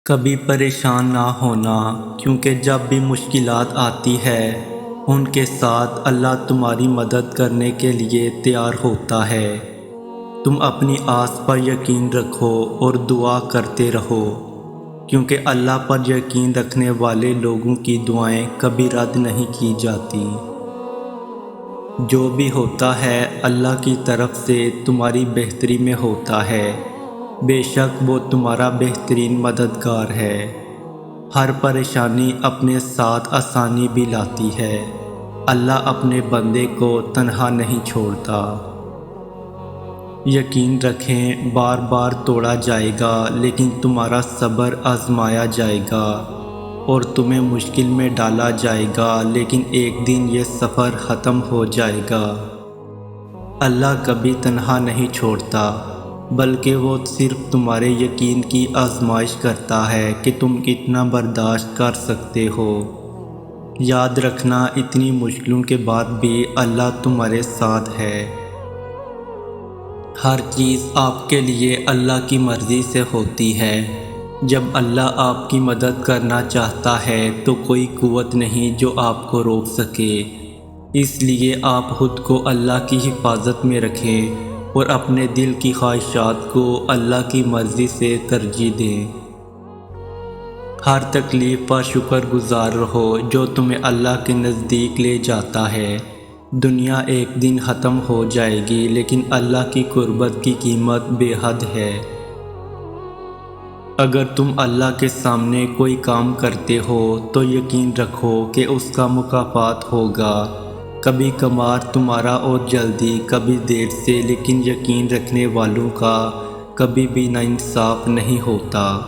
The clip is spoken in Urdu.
کبھی پریشان نہ ہونا، کیونکہ جب بھی مشکلات آتی ہے ان کے ساتھ اللہ تمہاری مدد کرنے کے لیے تیار ہوتا ہے۔ تم اپنی آس پر یقین رکھو اور دعا کرتے رہو، کیونکہ اللہ پر یقین رکھنے والے لوگوں کی دعائیں کبھی رد نہیں کی جاتی۔ جو بھی ہوتا ہے اللہ کی طرف سے تمہاری بہتری میں ہوتا ہے، بے شک وہ تمہارا بہترین مددگار ہے۔ ہر پریشانی اپنے ساتھ آسانی بھی لاتی ہے۔ اللہ اپنے بندے کو تنہا نہیں چھوڑتا۔ یقین رکھیں، بار بار توڑا جائے گا، لیکن تمہارا صبر آزمایا جائے گا، اور تمہیں مشکل میں ڈالا جائے گا، لیکن ایک دن یہ سفر ختم ہو جائے گا۔ اللہ کبھی تنہا نہیں چھوڑتا، بلکہ وہ صرف تمہارے یقین کی آزمائش کرتا ہے کہ تم کتنا برداشت کر سکتے ہو۔ یاد رکھنا، اتنی مشکلوں کے بعد بھی اللہ تمہارے ساتھ ہے۔ ہر چیز آپ کے لیے اللہ کی مرضی سے ہوتی ہے۔ جب اللہ آپ کی مدد کرنا چاہتا ہے تو کوئی قوت نہیں جو آپ کو روک سکے۔ اس لیے آپ خود کو اللہ کی حفاظت میں رکھیں اور اپنے دل کی خواہشات کو اللہ کی مرضی سے ترجیح دیں۔ ہر تکلیف پر شکر گزار رہو جو تمہیں اللہ کے نزدیک لے جاتا ہے۔ دنیا ایک دن ختم ہو جائے گی، لیکن اللہ کی قربت کی قیمت بے حد ہے۔ اگر تم اللہ کے سامنے کوئی کام کرتے ہو تو یقین رکھو کہ اس کا مکافات ہوگا۔ کبھی کمار تمہارا اور جلدی، کبھی دیر سے، لیکن یقین رکھنے والوں کا کبھی بھی ناانصاف نہیں ہوتا۔